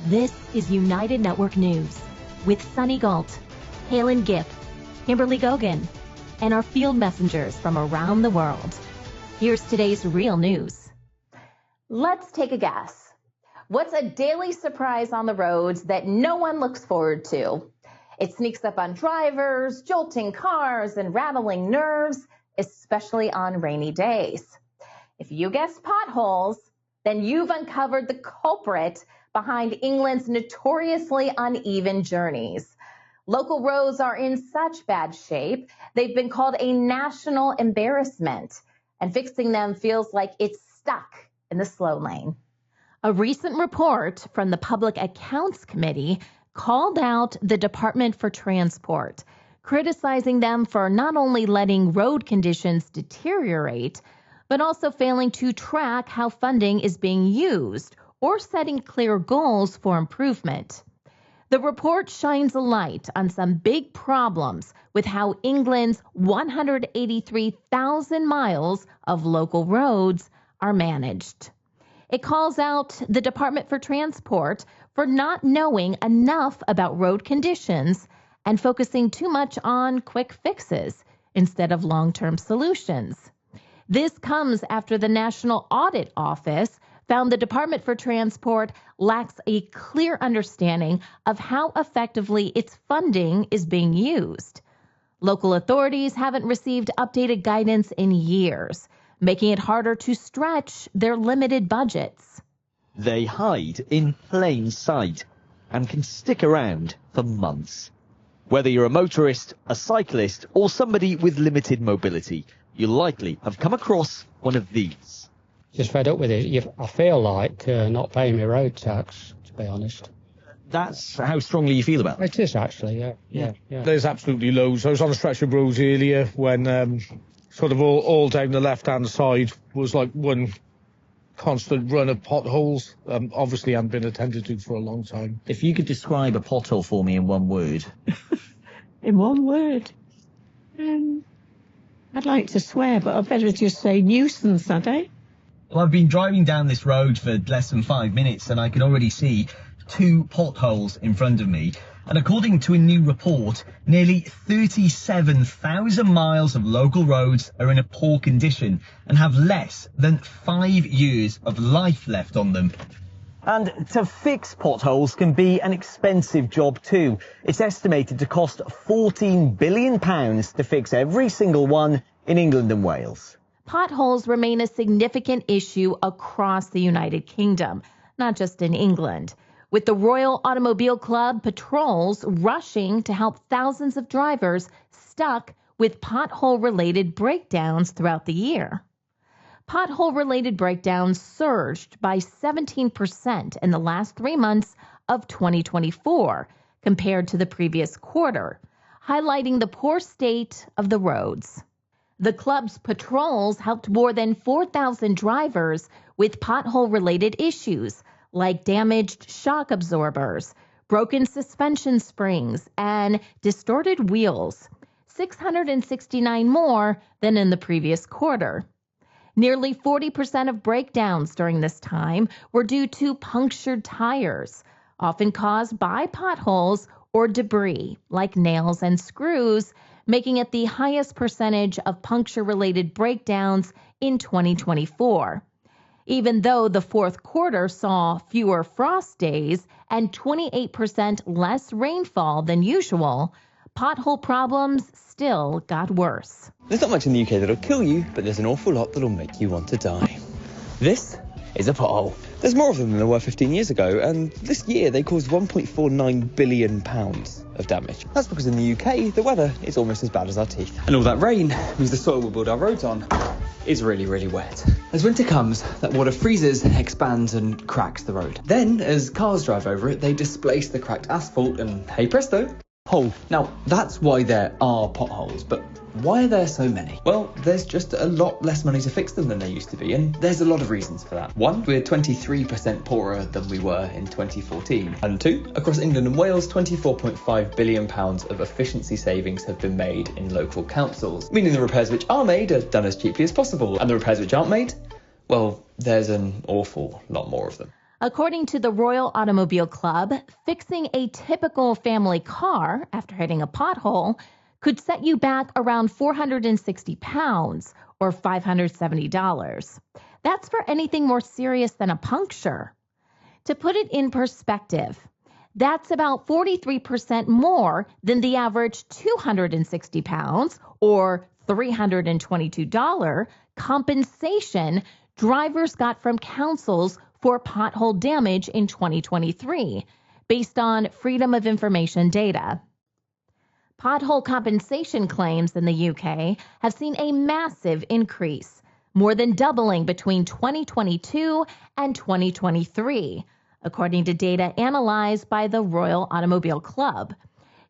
This is United Network News with Sunny Galt, Calen, Kimberly Gogan, and our field messengers from around the world. Here's today's real news. Let's take a guess. What's a daily surprise on the roads that no one looks forward to? It sneaks up on drivers, jolting cars, and rattling nerves, especially on rainy days. If you guessed potholes, then you've uncovered the culprit behind England's notoriously uneven journeys. Local roads are in such bad shape, they've been called a national embarrassment, and fixing them feels like it's stuck in the slow lane. A recent report from the Public Accounts Committee called out the Department for Transport, criticizing them for not only letting road conditions deteriorate, but also failing to track how funding is being used or setting clear goals for improvement. The report shines a light on some big problems with how England's 183,000 miles of local roads are managed. It calls out the Department for Transport for not knowing enough about road conditions and focusing too much on quick fixes instead of long-term solutions. This comes after the National Audit Office found the Department for Transport lacks a clear understanding of how effectively its funding is being used. Local authorities haven't received updated guidance in years, making it harder to stretch their limited budgets. They hide in plain sight and can stick around for months. Whether you're a motorist, a cyclist, or somebody with limited mobility, you'll likely have come across one of these. Just fed up with it. I feel like not paying my road tax, to be honest. That's how strongly you feel about it? It is, actually, yeah. There's absolutely loads. I was on a stretch of roads earlier when sort of all down the left-hand side was like one constant run of potholes. Obviously hadn't been attended to for a long time. If you could describe a pothole for me in one word. In one word? I'd like to swear, but I'd better just say nuisance, had I? Well, I've been driving down this road for less than 5 minutes and I can already see 2 potholes in front of me. And according to a new report, nearly 37,000 miles of local roads are in a poor condition and have less than 5 years of life left on them. And to fix potholes can be an expensive job too. It's estimated to cost £14 billion to fix every single one in England and Wales. Potholes remain a significant issue across the United Kingdom, not just in England, with the Royal Automobile Club patrols rushing to help thousands of drivers stuck with pothole-related breakdowns throughout the year. Pothole-related breakdowns surged by 17% in the last 3 months of 2024 compared to the previous quarter, highlighting the poor state of the roads. The club's patrols helped more than 4,000 drivers with pothole-related issues like damaged shock absorbers, broken suspension springs, and distorted wheels, 669 more than in the previous quarter. Nearly 40% of breakdowns during this time were due to punctured tires, often caused by potholes or debris like nails and screws, making it the highest percentage of puncture-related breakdowns in 2024. Even though the fourth quarter saw fewer frost days and 28% less rainfall than usual, pothole problems still got worse. There's not much in the UK that'll kill you, but there's an awful lot that'll make you want to die. This is a pothole. There's more of them than there were 15 years ago, and this year they caused £1.49 billion of damage. That's because in the UK, the weather is almost as bad as our teeth. And all that rain means the soil we build our roads on is really, really wet. As winter comes, that water freezes, expands and cracks the road. Then, as cars drive over it, they displace the cracked asphalt and, hey presto, hole. Now, that's why there are potholes, but why are there so many? Well, there's just a lot less money to fix them than there used to be, and there's a lot of reasons for that. One, we're 23% poorer than we were in 2014. And two, across England and Wales, £24.5 billion of efficiency savings have been made in local councils, meaning the repairs which are made are done as cheaply as possible, and the repairs which aren't made, well, there's an awful lot more of them. According to the Royal Automobile Club, fixing a typical family car after hitting a pothole could set you back around £460 or $570. That's for anything more serious than a puncture. To put it in perspective, that's about 43% more than the average £260 or $322 compensation drivers got from councils for pothole damage in 2023, based on Freedom of Information data. Pothole compensation claims in the UK have seen a massive increase, more than doubling between 2022 and 2023, according to data analyzed by the Royal Automobile Club.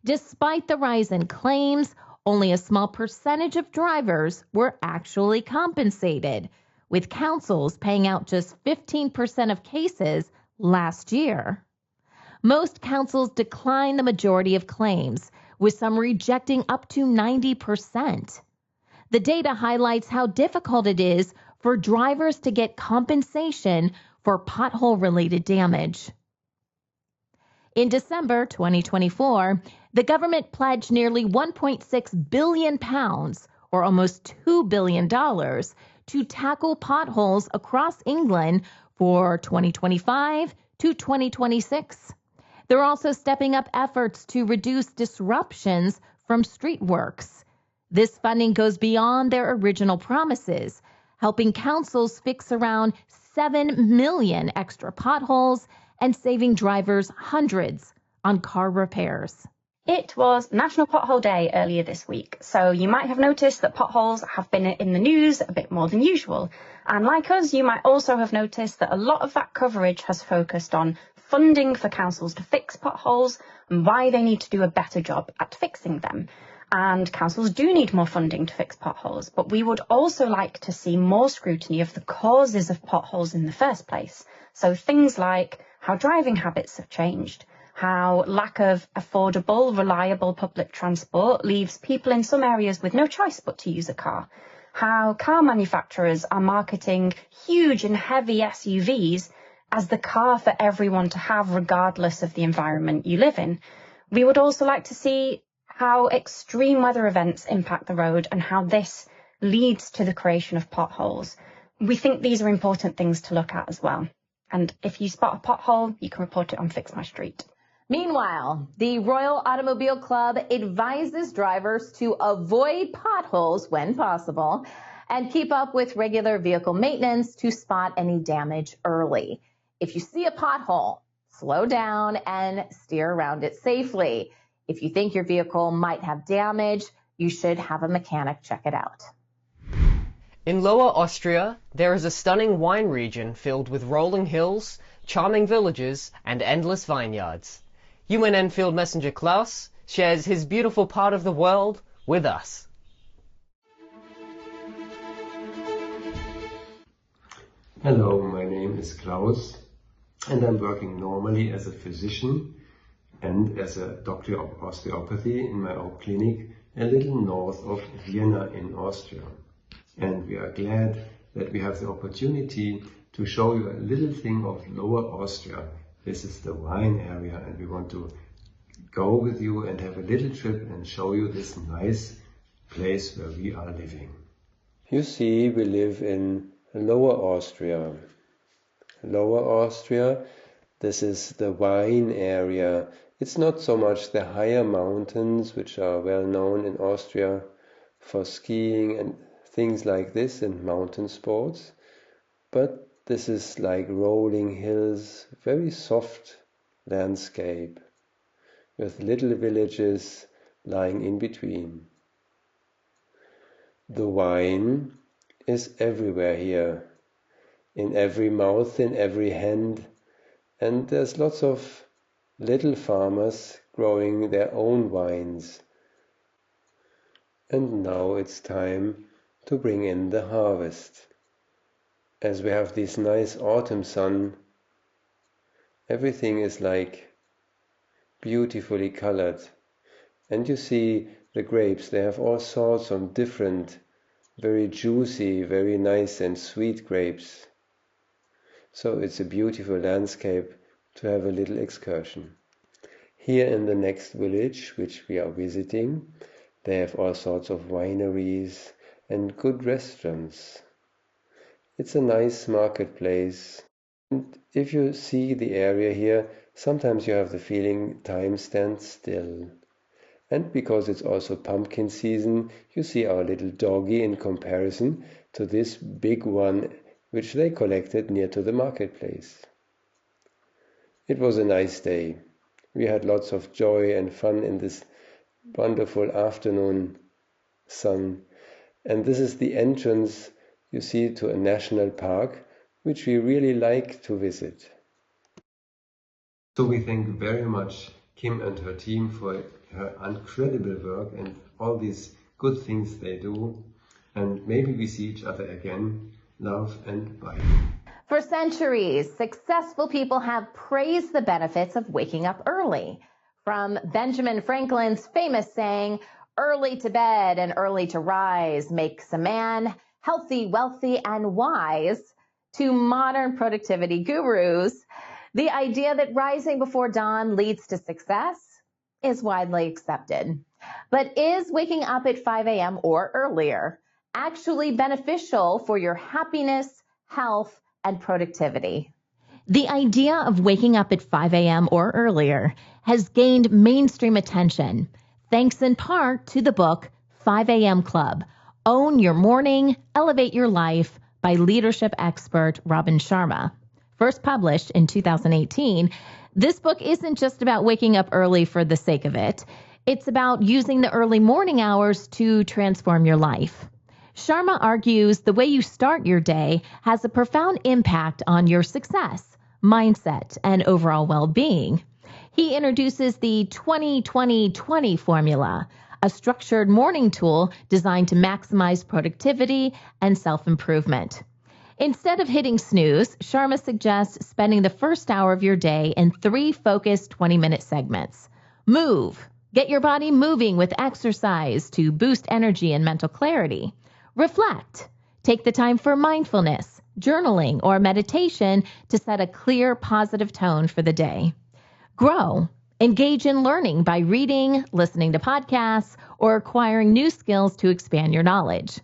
Despite the rise in claims, only a small percentage of drivers were actually compensated, with councils paying out just 15% of cases last year. Most councils decline the majority of claims, with some rejecting up to 90%. The data highlights how difficult it is for drivers to get compensation for pothole-related damage. In December 2024, the government pledged nearly £1.6 billion, or almost $2 billion, to tackle potholes across England for 2025 to 2026. They're also stepping up efforts to reduce disruptions from street works. This funding goes beyond their original promises, helping councils fix around 7 million extra potholes and saving drivers hundreds on car repairs. It was National Pothole Day earlier this week, so you might have noticed that potholes have been in the news a bit more than usual. And like us, you might also have noticed that a lot of that coverage has focused on funding for councils to fix potholes and why they need to do a better job at fixing them. And councils do need more funding to fix potholes, but we would also like to see more scrutiny of the causes of potholes in the first place. So things like how driving habits have changed, how lack of affordable, reliable public transport leaves people in some areas with no choice but to use a car, how car manufacturers are marketing huge and heavy SUVs as the car for everyone to have regardless of the environment you live in. We would also like to see how extreme weather events impact the road and how this leads to the creation of potholes. We think these are important things to look at as well. And if you spot a pothole, you can report it on Fix My Street. Meanwhile, the Royal Automobile Club advises drivers to avoid potholes when possible and keep up with regular vehicle maintenance to spot any damage early. If you see a pothole, slow down and steer around it safely. If you think your vehicle might have damage, you should have a mechanic check it out. In Lower Austria, there is a stunning wine region filled with rolling hills, charming villages, and endless vineyards. UNN Field Messenger Klaus shares his beautiful part of the world with us. Hello, my name is Klaus, and I'm working normally as a physician and as a doctor of osteopathy in my own clinic a little north of Vienna in Austria. And we are glad that we have the opportunity to show you a little thing of Lower Austria. This is the wine area, and we want to go with you and have a little trip and show you this nice place where we are living. You see, we live in Lower Austria. Lower Austria, this is the wine area. It's not so much the higher mountains, which are well known in Austria for skiing and things like this and mountain sports, but this is like rolling hills, very soft landscape with little villages lying in between. The wine is everywhere here, in every mouth, in every hand, and there's lots of little farmers growing their own wines. And now it's time to bring in the harvest. As we have this nice autumn sun, everything is like beautifully colored. And you see the grapes, they have all sorts of different, very juicy, very nice and sweet grapes. so it's a beautiful landscape to have a little excursion. Here in the next village, which we are visiting, they have all sorts of wineries and good restaurants. It's a nice marketplace. And if you see the area here, sometimes you have the feeling time stands still. And because it's also pumpkin season, you see our little doggy in comparison to this big one which they collected near to the marketplace. It was a nice day. We had lots of joy and fun in this wonderful afternoon sun. And this is the entrance, you see, to a national park, which we really like to visit. So we thank very much Kim and her team for her incredible work and all these good things they do. And maybe we see each other again. Love and bye. For centuries, successful people have praised the benefits of waking up early. From Benjamin Franklin's famous saying, "Early to bed and early to rise makes a man healthy, wealthy, and wise," to modern productivity gurus, the idea that rising before dawn leads to success is widely accepted. But is waking up at 5 a.m. or earlier actually beneficial for your happiness, health, and productivity? The idea of waking up at 5 a.m. or earlier has gained mainstream attention, thanks in part to the book 5 a.m. Club, Own Your Morning, Elevate Your Life by leadership expert Robin Sharma. First published in 2018, this book isn't just about waking up early for the sake of it. It's about using the early morning hours to transform your life. Sharma argues the way you start your day has a profound impact on your success, mindset, and overall well-being. He introduces the 20-20-20 formula, a structured morning tool designed to maximize productivity and self-improvement. Instead of hitting snooze, Sharma suggests spending the first hour of your day in 3 focused 20-minute segments. Move. Get your body moving with exercise to boost energy and mental clarity. Reflect. Take the time for mindfulness, journaling, or meditation to set a clear, positive tone for the day. Grow. Engage in learning by reading, listening to podcasts, or acquiring new skills to expand your knowledge.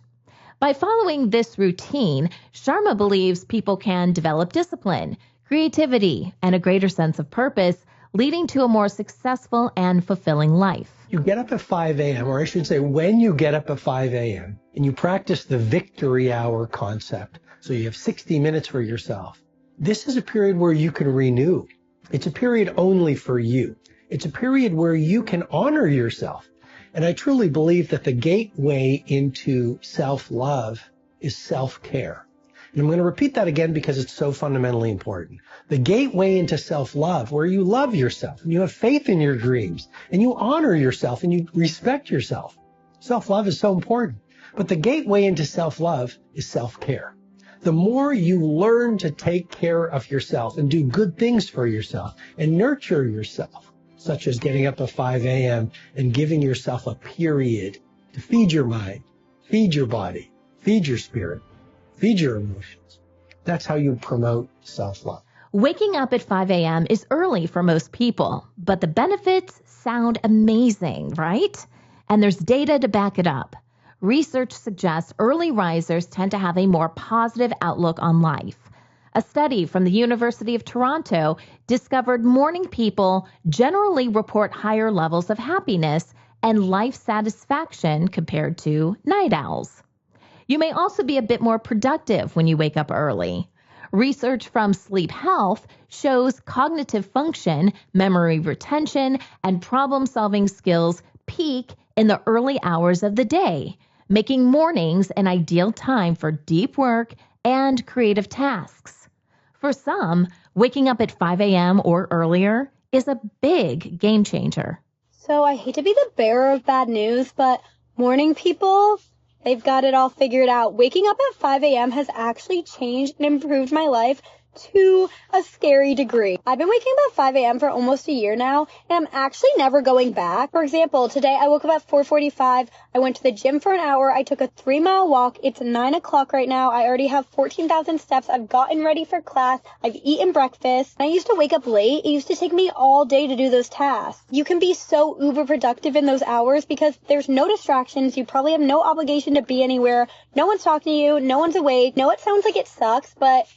By following this routine, Sharma believes people can develop discipline, creativity, and a greater sense of purpose, leading to a more successful and fulfilling life. You get up at 5 a.m., or I should say when you get up at 5 a.m., and you practice the victory hour concept, so you have 60 minutes for yourself. This is a period where you can renew. It's a period only for you. It's a period where you can honor yourself. And I truly believe that the gateway into self-love is self-care. And I'm going to repeat that again because it's so fundamentally important. The gateway into self-love, where you love yourself and you have faith in your dreams and you honor yourself and you respect yourself. Self-love is so important. But the gateway into self-love is self-care. The more you learn to take care of yourself and do good things for yourself and nurture yourself, such as getting up at 5 a.m. and giving yourself a period to feed your mind, feed your body, feed your spirit, feed your emotions. That's how you promote self-love. Waking up at 5 a.m. is early for most people, but the benefits sound amazing, right? And there's data to back it up. Research suggests early risers tend to have a more positive outlook on life. A study from the University of Toronto discovered morning people generally report higher levels of happiness and life satisfaction compared to night owls. You may also be a bit more productive when you wake up early. Research from Sleep Health shows cognitive function, memory retention, and problem-solving skills peak in the early hours of the day, making mornings an ideal time for deep work and creative tasks. For some, waking up at 5 a.m. or earlier is a big game changer. So I hate to be the bearer of bad news, but morning people, they've got it all figured out. Waking up at 5 a.m. has actually changed and improved my life to a scary degree. I've been waking up at 5 a.m. for almost a year now, and I'm actually never going back. For example, today I woke up at 4:45. I went to the gym for an hour. I took a 3-mile walk. It's 9 o'clock right now. I already have 14,000 steps. I've gotten ready for class. I've eaten breakfast. I used to wake up late. It used to take me all day to do those tasks. You can be so uber productive in those hours because there's no distractions. You probably have no obligation to be anywhere. No one's talking to you. No one's awake. No, it sounds like it sucks, but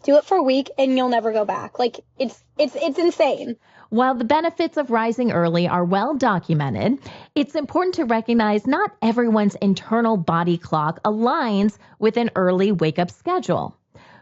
do it for a week and you'll never go back. Like, it's insane. While the benefits of rising early are well documented, it's important to recognize not everyone's internal body clock aligns with an early wake-up schedule.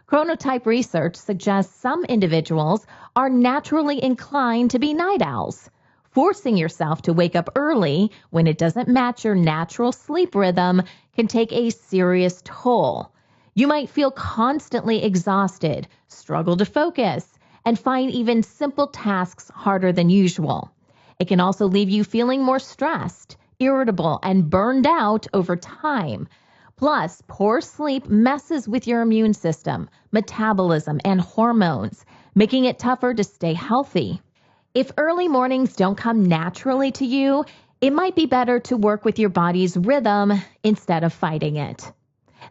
Chronotype research suggests some individuals are naturally inclined to be night owls. Forcing yourself to wake up early when it doesn't match your natural sleep rhythm can take a serious toll. You might feel constantly exhausted, struggle to focus, and find even simple tasks harder than usual. It can also leave you feeling more stressed, irritable, and burned out over time. Plus, poor sleep messes with your immune system, metabolism, and hormones, making it tougher to stay healthy. If early mornings don't come naturally to you, it might be better to work with your body's rhythm instead of fighting it.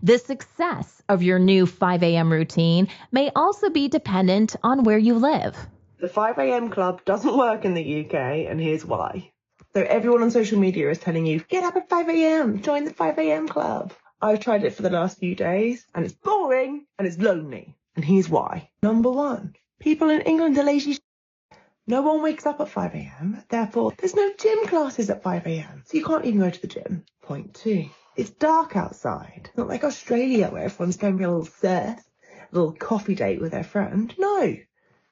The success of your new 5 a.m. routine may also be dependent on where you live. The 5 a.m. club doesn't work in the UK, and here's why. So everyone on social media is telling you, get up at 5 a.m., join the 5 a.m. club. I've tried it for the last few days, and it's boring, and it's lonely. And here's why. Number one, people in England are lazy. No one wakes up at 5 a.m, therefore there's no gym classes at 5 a.m, so you can't even go to the gym. Point two. It's dark outside. It's not like Australia where everyone's going for a little surf, a little coffee date with their friend. No.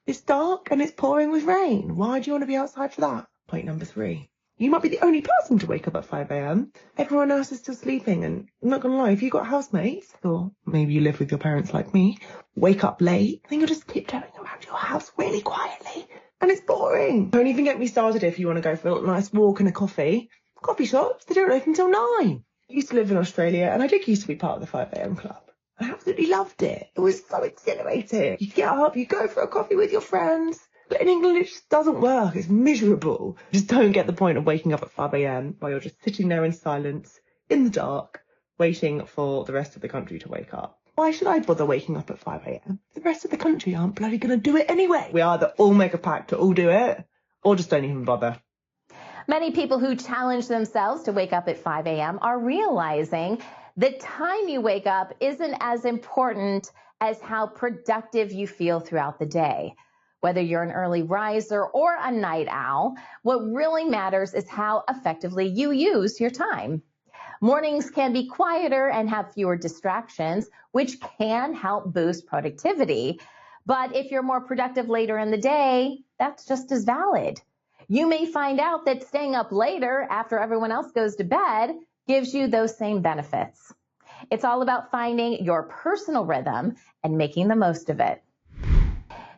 It's dark and it's pouring with rain. Why do you want to be outside for that? Point number three. You might be the only person to wake up at 5 a.m. Everyone else is still sleeping, and I'm not going to lie, if you've got housemates, or maybe you live with your parents like me, wake up late, then you're just tiptoeing around your house really quietly, and it's boring. Don't even get me started if you want to go for a nice walk and a coffee. Coffee shops, they don't open until 9. I used to live in Australia, and I did used to be part of the 5 a.m. club. I absolutely loved it. It was so exhilarating. You get up, you go for a coffee with your friends. But in England, it just doesn't work. It's miserable. Just don't get the point of waking up at 5 a.m. while you're just sitting there in silence, in the dark, waiting for the rest of the country to wake up. Why should I bother waking up at 5 a.m? The rest of the country aren't bloody going to do it anyway. We either all make a pact to all do it, or just don't even bother. Many people who challenge themselves to wake up at 5 a.m. are realizing the time you wake up isn't as important as how productive you feel throughout the day. Whether you're an early riser or a night owl, what really matters is how effectively you use your time. Mornings can be quieter and have fewer distractions, which can help boost productivity. But if you're more productive later in the day, that's just as valid. You may find out that staying up later after everyone else goes to bed gives you those same benefits. It's all about finding your personal rhythm and making the most of it.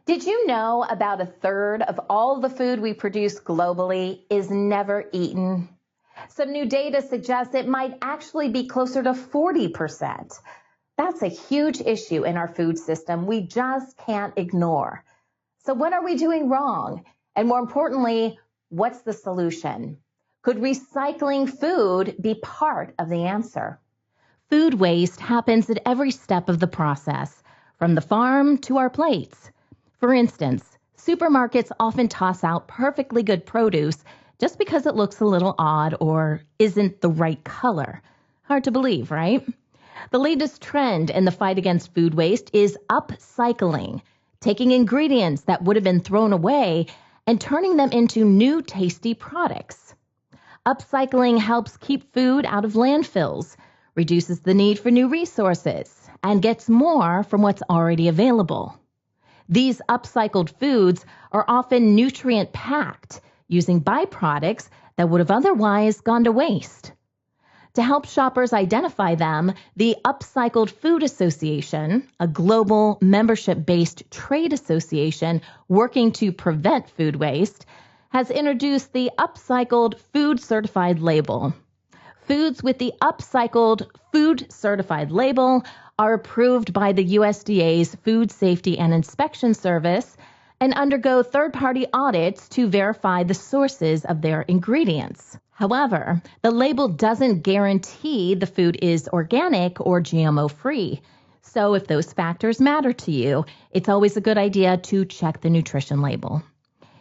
Did you know about a third of all the food we produce globally is never eaten? Some new data suggests it might actually be closer to 40%. That's a huge issue in our food system we just can't ignore. So what are we doing wrong? And more importantly, what's the solution? Could recycling food be part of the answer? Food waste happens at every step of the process, from the farm to our plates. For instance, supermarkets often toss out perfectly good produce just because it looks a little odd or isn't the right color. Hard to believe, right? The latest trend in the fight against food waste is upcycling, taking ingredients that would have been thrown away and turning them into new tasty products. Upcycling helps keep food out of landfills, reduces the need for new resources, and gets more from what's already available. These upcycled foods are often nutrient-packed, using byproducts that would have otherwise gone to waste. To help shoppers identify them, the Upcycled Food Association, a global membership-based trade association working to prevent food waste, has introduced the Upcycled Food Certified label. Foods with the Upcycled Food Certified label are approved by the USDA's Food Safety and Inspection Service and undergo third-party audits to verify the sources of their ingredients. However, the label doesn't guarantee the food is organic or GMO-free. So if those factors matter to you, it's always a good idea to check the nutrition label.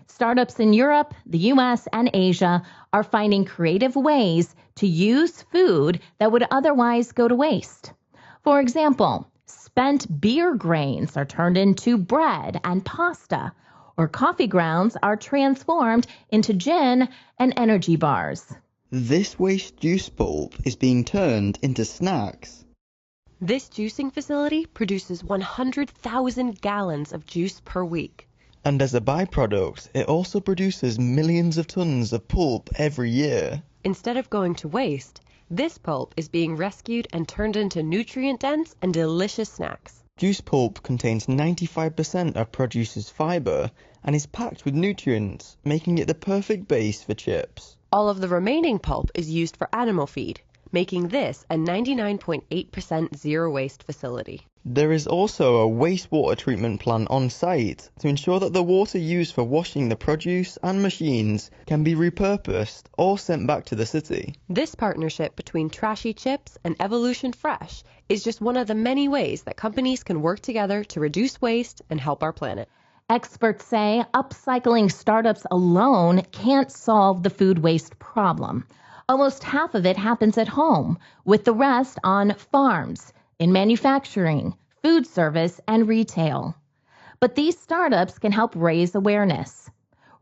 Startups in Europe, the US, and Asia are finding creative ways to use food that would otherwise go to waste. For example, spent beer grains are turned into bread and pasta, or coffee grounds are transformed into gin and energy bars. This waste juice pulp is being turned into snacks. This juicing facility produces 100,000 gallons of juice per week. And as a byproduct, it also produces millions of tons of pulp every year. Instead of going to waste, this pulp is being rescued and turned into nutrient-dense and delicious snacks. Juice pulp contains 95% of produce's fibre and is packed with nutrients, making it the perfect base for chips. All of the remaining pulp is used for animal feed, making this a 99.8% zero-waste facility. There is also a wastewater treatment plant on site to ensure that the water used for washing the produce and machines can be repurposed or sent back to the city. This partnership between Trashy Chips and Evolution Fresh is just one of the many ways that companies can work together to reduce waste and help our planet. Experts say upcycling startups alone can't solve the food waste problem. Almost half of it happens at home, with the rest on farms, in manufacturing, food service, and retail. But these startups can help raise awareness.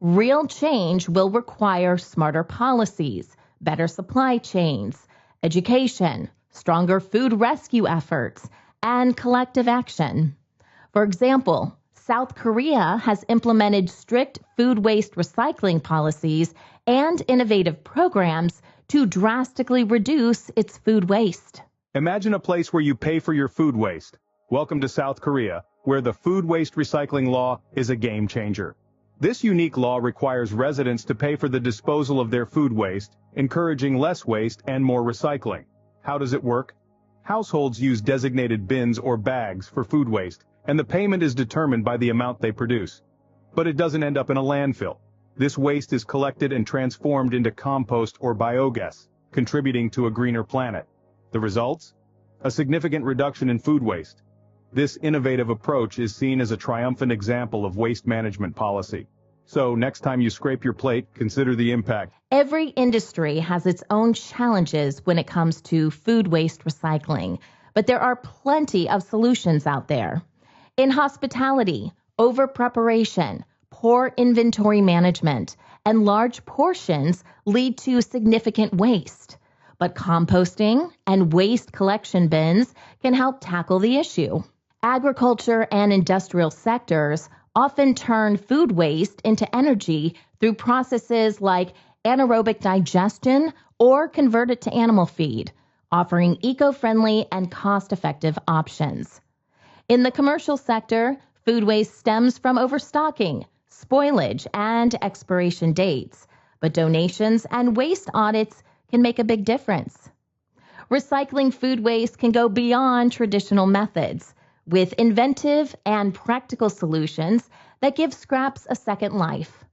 Real change will require smarter policies, better supply chains, education, stronger food rescue efforts, and collective action. For example, South Korea has implemented strict food waste recycling policies and innovative programs to drastically reduce its food waste. Imagine a place where you pay for your food waste. Welcome to South Korea, where the food waste recycling law is a game changer. This unique law requires residents to pay for the disposal of their food waste, encouraging less waste and more recycling. How does it work? Households use designated bins or bags for food waste, and the payment is determined by the amount they produce. But it doesn't end up in a landfill. This waste is collected and transformed into compost or biogas, contributing to a greener planet. The results? A significant reduction in food waste. This innovative approach is seen as a triumphant example of waste management policy. So next time you scrape your plate, consider the impact. Every industry has its own challenges when it comes to food waste recycling, but there are plenty of solutions out there. In hospitality, over-preparation, poor inventory management, and large portions lead to significant waste. But composting and waste collection bins can help tackle the issue. Agriculture and industrial sectors often turn food waste into energy through processes like anaerobic digestion or convert it to animal feed, offering eco-friendly and cost-effective options. In the commercial sector, food waste stems from overstocking, spoilage, and expiration dates, but donations and waste audits can make a big difference. Recycling food waste can go beyond traditional methods with inventive and practical solutions that give scraps a second life.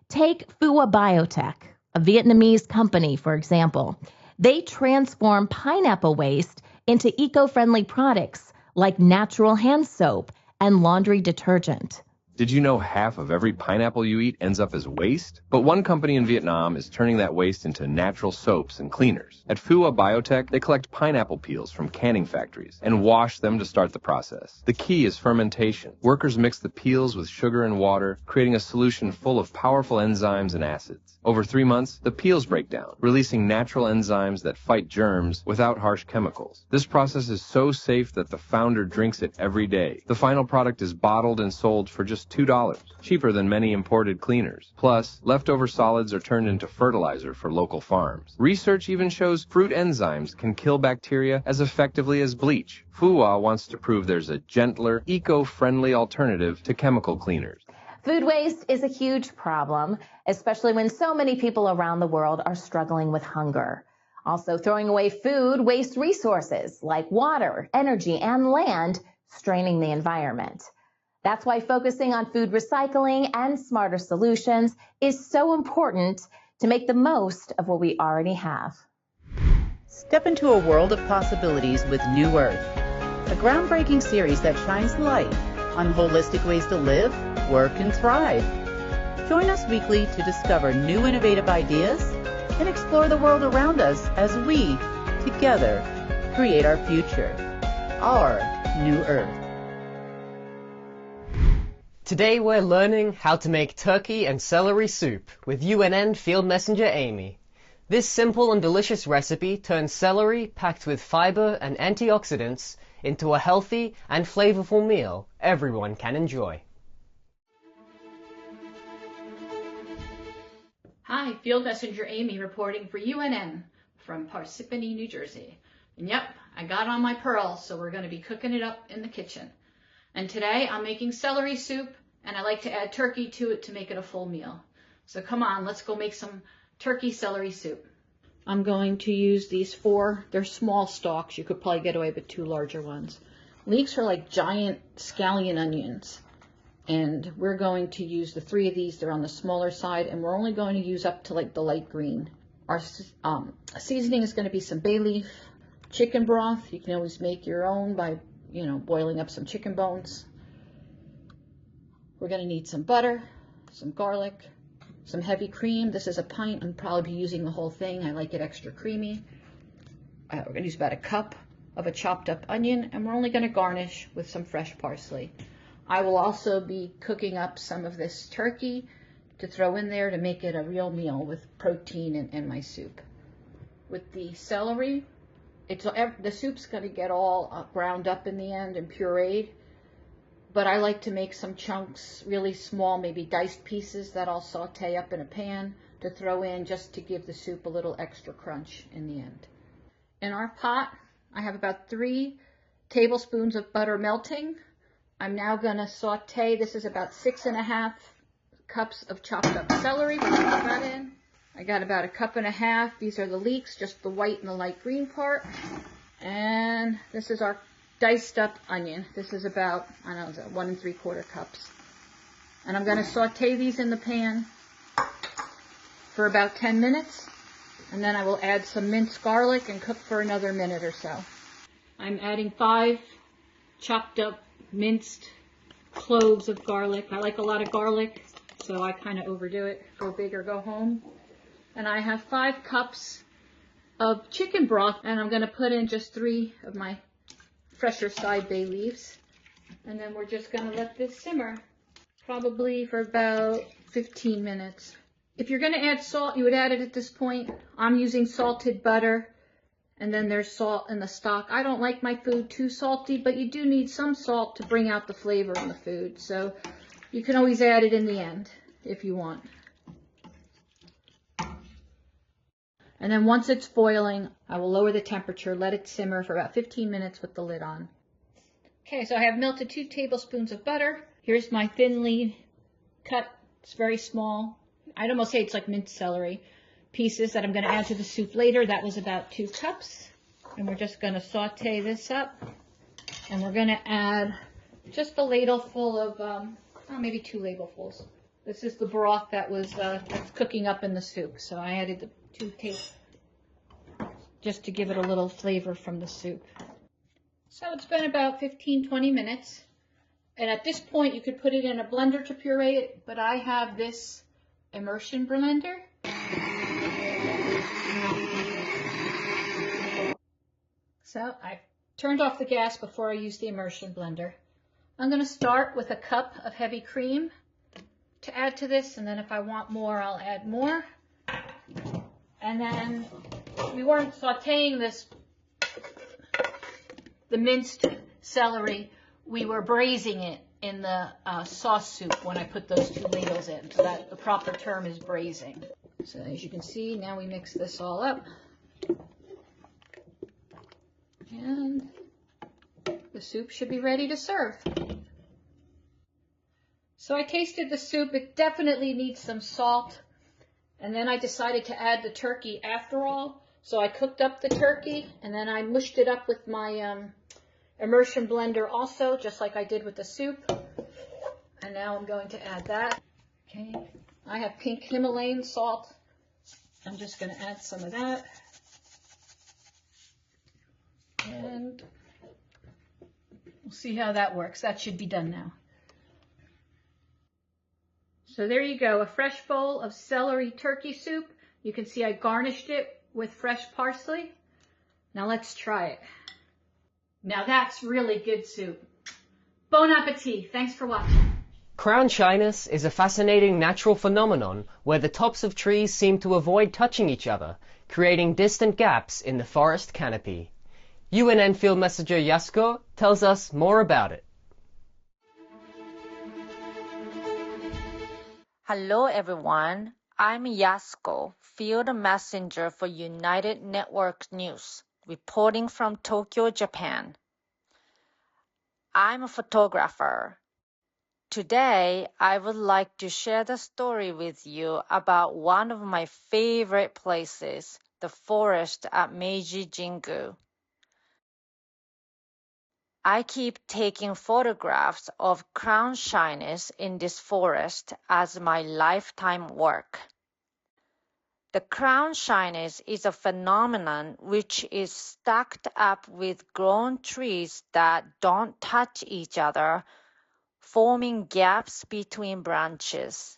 Take Phua Biotech, a Vietnamese company, for example. They transform pineapple waste into eco-friendly products like natural hand soap and laundry detergent. Did you know half of every pineapple you eat ends up as waste? But one company in Vietnam is turning that waste into natural soaps and cleaners. At Phua Biotech, they collect pineapple peels from canning factories and wash them to start the process. The key is fermentation. Workers mix the peels with sugar and water, creating a solution full of powerful enzymes and acids. Over 3 months, the peels break down, releasing natural enzymes that fight germs without harsh chemicals. This process is so safe that the founder drinks it every day. The final product is bottled and sold for just $2, cheaper than many imported cleaners. Plus, leftover solids are turned into fertilizer for local farms. Research even shows fruit enzymes can kill bacteria as effectively as bleach. Phua wants to prove there's a gentler, eco-friendly alternative to chemical cleaners. Food waste is a huge problem, especially when so many people around the world are struggling with hunger. Also throwing away food wastes resources like water, energy, and land, straining the environment. That's why focusing on food recycling and smarter solutions is so important to make the most of what we already have. Step into a world of possibilities with New Earth, a groundbreaking series that shines light on holistic ways to live, work, and thrive. Join us weekly to discover new innovative ideas and explore the world around us as we, together, create our future, our New Earth. Today we're learning how to make turkey and celery soup with UNN Field Messenger Amy. This simple and delicious recipe turns celery packed with fiber and antioxidants into a healthy and flavorful meal everyone can enjoy. Hi, Field Messenger Amy reporting for UNN from Parsippany, New Jersey. And yep, I got on my pearls, so we're going to be cooking it up in the kitchen. And today I'm making celery soup, and I like to add turkey to it to make it a full meal. So come on, let's go make some turkey celery soup. I'm going to use these 4, they're small stalks. You could probably get away with 2 larger ones. Leeks are like giant scallion onions. And we're going to use the 3 of these. They're on the smaller side, and we're only going to use up to like the light green. Our seasoning is going to be some bay leaf, chicken broth. You can always make your own by, boiling up some chicken bones. We're going to need some butter, some garlic, some heavy cream. This is a pint. I'll probably be using the whole thing. I like it extra creamy. We're going to use about a cup of a chopped up onion, and we're only going to garnish with some fresh parsley. I will also be cooking up some of this turkey to throw in there to make it a real meal with protein in my soup. With the celery, the soup's going to get all ground up in the end and pureed, but I like to make some chunks really small, maybe diced pieces that I'll saute up in a pan to throw in just to give the soup a little extra crunch in the end. In our pot, I have about 3 tablespoons of butter melting. I'm now going to saute. This is about 6½ cups of chopped up celery. We'll put that in. I got about 1½ cups. These are the leeks, just the white and the light green part. And this is our diced up onion. This is about, 1 3/4 cups. And I'm going to saute these in the pan for about 10 minutes. And then I will add some minced garlic and cook for another minute or so. I'm adding 5 chopped up minced cloves of garlic. I like a lot of garlic, so I kind of overdo it. Go big or go home. And I have 5 cups of chicken broth, and I'm going to put in just 3 of my fresher side bay leaves. And then we're just going to let this simmer, probably for about 15 minutes. If you're going to add salt, you would add it at this point. I'm using salted butter. And then there's salt in the stock. I don't like my food too salty, but you do need some salt to bring out the flavor in the food. So you can always add it in the end if you want. And then once it's boiling, I will lower the temperature, let it simmer for about 15 minutes with the lid on. Okay, so I have melted 2 tablespoons of butter. Here's my thinly cut, it's very small. I'd almost say it's like minced celery. Pieces that I'm going to add to the soup later. That was about 2 cups. And we're just going to saute this up. And we're going to add just a ladleful of, maybe 2 ladlefuls. This is the broth that was that's cooking up in the soup. So I added the 2 tablespoons just to give it a little flavor from the soup. So it's been about 15-20 minutes. And at this point, you could put it in a blender to puree it. But I have this immersion blender. So I turned off the gas before I used the immersion blender. I'm going to start with a cup of heavy cream to add to this, and then if I want more, I'll add more. And then we weren't sauteing the minced celery, we were braising it in the sauce soup when I put those 2 ladles in, so that the proper term is braising. So as you can see, now we mix this all up. And the soup should be ready to serve. So I tasted the soup. It definitely needs some salt. And then I decided to add the turkey after all. So I cooked up the turkey, and then I mushed it up with my immersion blender also, just like I did with the soup. And now I'm going to add that. Okay, I have pink Himalayan salt. I'm just going to add some of that. And we'll see how that works. That should be done now. So there you go, a fresh bowl of celery turkey soup. You can see I garnished it with fresh parsley. Now let's try it. Now that's really good soup. Bon appetit. Thanks for watching. Crown shyness is a fascinating natural phenomenon where the tops of trees seem to avoid touching each other, creating distant gaps in the forest canopy. UNN field messenger Jasko tells us more about it. Hello everyone, I'm Jasko, field messenger for United Network News, reporting from Tokyo, Japan. I'm a photographer. Today, I would like to share the story with you about one of my favorite places, the forest at Meiji Jingu. I keep taking photographs of crown shyness in this forest as my lifetime work. The crown shyness is a phenomenon which is stacked up with grown trees that don't touch each other, forming gaps between branches.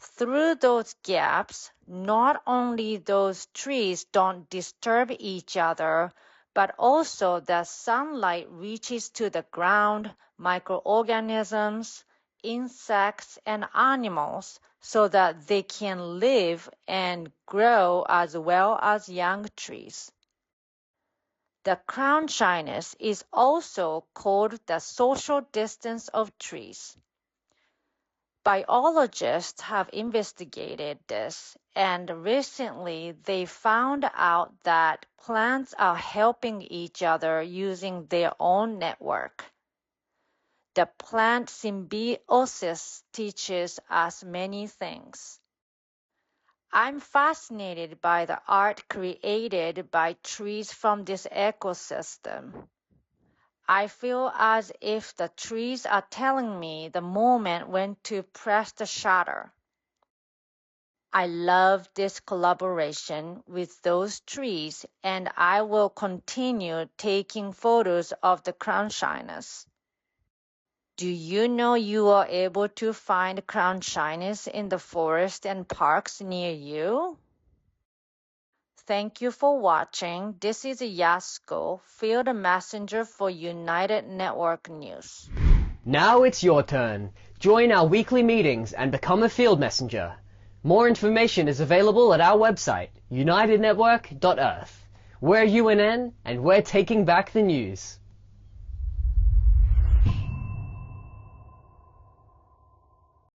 Through those gaps, not only those trees don't disturb each other, but also the sunlight reaches to the ground, microorganisms, insects, and animals so that they can live and grow as well as young trees. The crown shyness is also called the social distance of trees. Biologists have investigated this, and recently they found out that plants are helping each other using their own network. The plant symbiosis teaches us many things. I'm fascinated by the art created by trees from this ecosystem. I feel as if the trees are telling me the moment when to press the shutter. I love this collaboration with those trees, and I will continue taking photos of the crown shyness. Do you know you are able to find crown shyness in the forest and parks near you? Thank you for watching. This is Jasko, field messenger for United Network News. Now it's your turn. Join our weekly meetings and become a field messenger. More information is available at our website, unitednetwork.earth. We're UNN, and we're taking back the news.